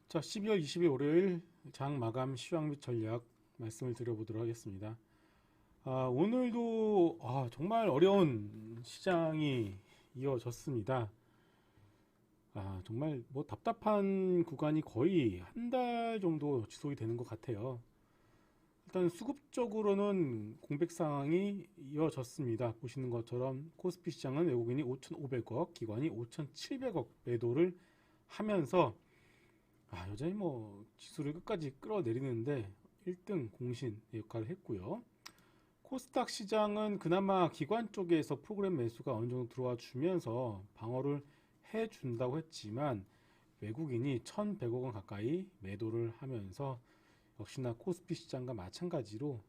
자, 12월 20일 월요일 장 마감 시황 및 전략 말씀을 드려보도록 하겠습니다. 오늘도 정말 어려운 시장이 이어졌습니다. 정말 뭐 답답한 구간이 거의 한 달 정도 지속이 되는 것 같아요. 일단 수급적으로는 공백 상황이 이어졌습니다. 보시는 것처럼 코스피 시장은 외국인이 5,500억, 기관이 5,700억 매도를 하면서 여전히 뭐 지수를 끝까지 끌어내리는데 1등 공신 역할을 했고요. 코스닥 시장은 그나마 기관 쪽에서 프로그램 매수가 어느 정도 들어와 주면서 방어를 해준다고 했지만 외국인이 1,100억 원 가까이 매도를 하면서 역시나 코스피 시장과 마찬가지로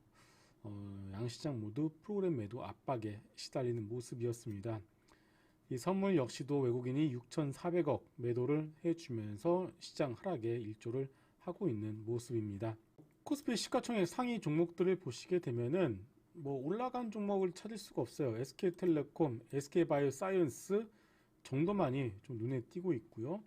양시장 모두 프로그램 매도 압박에 시달리는 모습이었습니다. 이 선물 역시도 외국인이 6,400억 매도를 해주면서 시장 하락에 일조를 하고 있는 모습입니다. 코스피 시가총액 상위 종목들을 보시게 되면은 뭐 올라간 종목을 찾을 수가 없어요. SK텔레콤, SK바이오사이언스 정도만이 좀 눈에 띄고 있고요.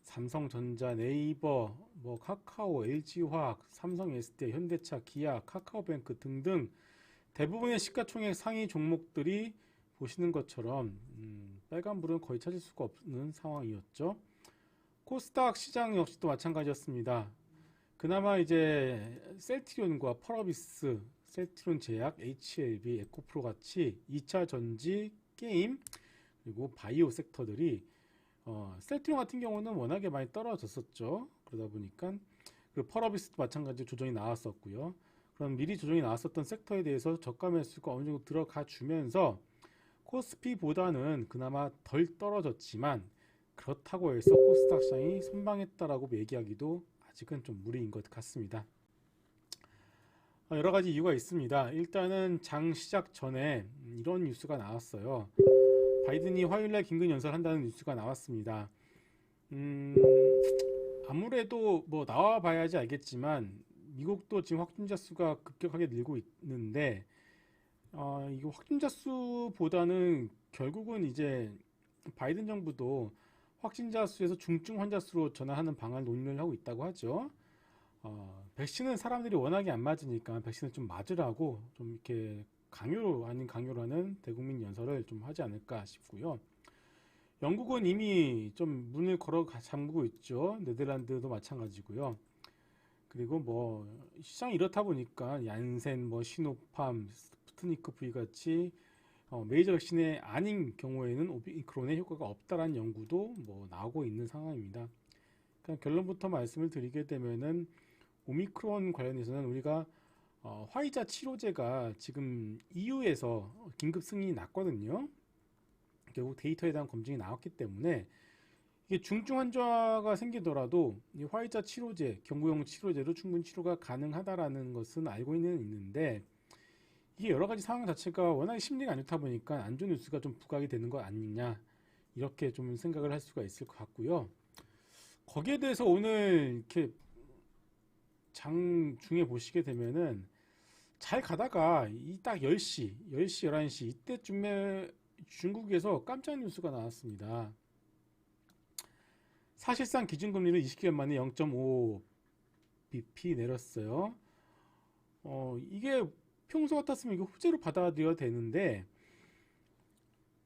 삼성전자, 네이버, 뭐 카카오, LG화학, 삼성 SDI, 현대차, 기아, 카카오뱅크 등등 대부분의 시가총액 상위 종목들이 보시는 것처럼 빨간불은 거의 찾을 수가 없는 상황이었죠. 코스닥 시장 역시도 마찬가지였습니다. 그나마 이제 셀트리온과 펄어비스, 셀트리온 제약, HLB, 에코프로 같이 2차 전지, 게임, 그리고 바이오 섹터들이 셀트리온 같은 경우는 워낙에 많이 떨어졌었죠. 그러다 보니까 그리고 펄어비스도 마찬가지로 조정이 나왔었고요. 그럼 미리 조정이 나왔었던 섹터에 대해서 저가 매수가 어느 정도 들어가 주면서 코스피보다는 그나마 덜 떨어졌지만 그렇다고 해서 코스닥 시장이 선방했다라고 얘기하기도 아직은 좀 무리인 것 같습니다. 여러 가지 이유가 있습니다. 일단은 장 시작 전에 이런 뉴스가 나왔어요. 바이든이 화요일날 긴급 연설한다는 뉴스가 나왔습니다. 아무래도 뭐 나와 봐야지 알겠지만 미국도 지금 확진자 수가 급격하게 늘고 있는데 이거 확진자 수보다는 결국은 이제 바이든 정부도 확진자 수에서 중증 환자 수로 전환하는 방안을 논의를 하고 있다고 하죠. 백신은 사람들이 워낙에 안 맞으니까 백신을 좀 맞으라고 좀 이렇게 강요 아닌 강요로 하는 대국민 연설을 좀 하지 않을까 싶고요. 영국은 이미 좀 문을 걸어 잠그고 있죠. 네덜란드도 마찬가지고요. 그리고 뭐 시장이 이렇다 보니까 얀센, 뭐 시노팜, 스푸트니크 V 같이 메이저 백신이 아닌 경우에는 오미크론의 효과가 없다라는 연구도 뭐 나오고 있는 상황입니다. 그러니까 결론부터 말씀을 드리게 되면은 오미크론 관련해서는 우리가 화이자 치료제가 지금 EU에서 긴급 승인이 났거든요. 결국 데이터에 대한 검증이 나왔기 때문에 이게 중증 환자가 생기더라도 이 화이자 치료제, 경구용 치료제로 충분히 치료가 가능하다라는 것은 알고는 있는데 이게 여러 가지 상황 자체가 워낙에 심리가 안 좋다 보니까 안 좋은 뉴스가 좀 부각이 되는 거 아니냐 이렇게 좀 생각을 할 수가 있을 것 같고요. 거기에 대해서 오늘 이렇게 장 중에 보시게 되면은 잘 가다가 이 딱 10시, 10시, 11시 이때쯤에 중국에서 깜짝 뉴스가 나왔습니다. 사실상 기준금리를 20개월 만에 0.5bp 내렸어요. 이게 평소 같았으면 이거 호재로 받아들여야 되는데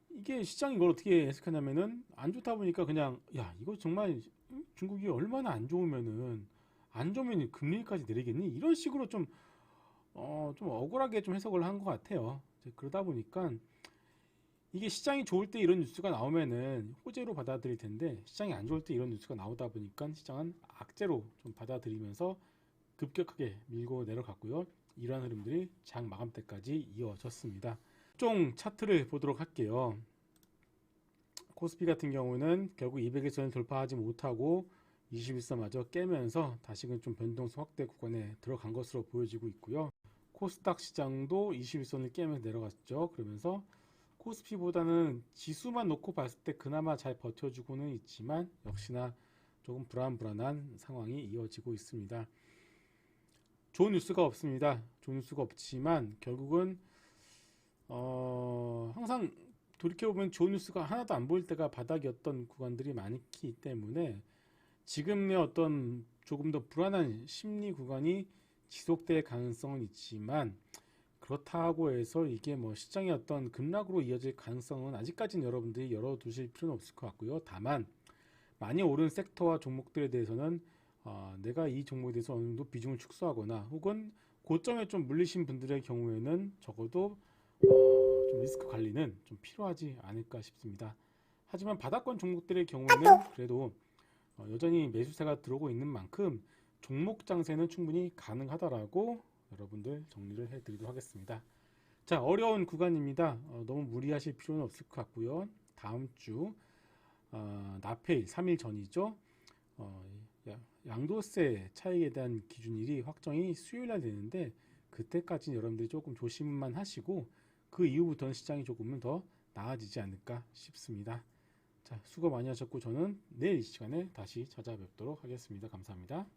이게 시장이 이걸 어떻게 해석하냐면은 안 좋다 보니까 그냥 야 이거 정말 중국이 얼마나 안 좋으면 금리까지 내리겠니? 이런 식으로 좀 억울하게 좀 해석을 한 것 같아요. 그러다 보니까 이게 시장이 좋을 때 이런 뉴스가 나오면은 호재로 받아들일 텐데 시장이 안 좋을 때 이런 뉴스가 나오다 보니까 시장은 악재로 좀 받아들이면서 급격하게 밀고 내려갔고요. 이러한 흐름들이 장 마감 때까지 이어졌습니다. 종 차트를 보도록 할게요. 코스피 같은 경우는 결국 200일선을 돌파하지 못하고 21선마저 깨면서 다시금 좀 변동성 확대 구간에 들어간 것으로 보여지고 있고요. 코스닥 시장도 21선을 깨면서 내려갔죠. 그러면서 코스피보다는 지수만 놓고 봤을 때 그나마 잘 버텨주고는 있지만 역시나 조금 불안불안한 상황이 이어지고 있습니다. 좋은 뉴스가 없습니다. 좋은 뉴스가 없지만 결국은 항상 돌이켜보면 좋은 뉴스가 하나도 안 보일 때가 바닥이었던 구간들이 많기 때문에 지금의 어떤 조금 더 불안한 심리 구간이 지속될 가능성은 있지만 그렇다고 해서 이게 뭐 시장의 어떤 급락으로 이어질 가능성은 아직까지는 여러분들이 열어두실 필요는 없을 것 같고요. 다만 많이 오른 섹터와 종목들에 대해서는 내가 이 종목에 대해서 어느 정도 비중을 축소하거나 혹은 고점에 좀 물리신 분들의 경우에는 적어도 좀 리스크 관리는 좀 필요하지 않을까 싶습니다. 하지만 바닥권 종목들의 경우에는 그래도 여전히 매수세가 들어오고 있는 만큼 종목 장세는 충분히 가능하다라고 여러분들 정리를 해드리도록 하겠습니다. 자, 어려운 구간입니다. 너무 무리하실 필요는 없을 것 같고요. 다음 주 나페일 3일 전이죠. 양도세 차익에 대한 기준일이 확정이 수요일 날 되는데 그때까지는 여러분들이 조금 조심만 하시고 그 이후부터는 시장이 조금은 더 나아지지 않을까 싶습니다. 자, 수고 많이 하셨고 저는 내일 이 시간에 다시 찾아뵙도록 하겠습니다. 감사합니다.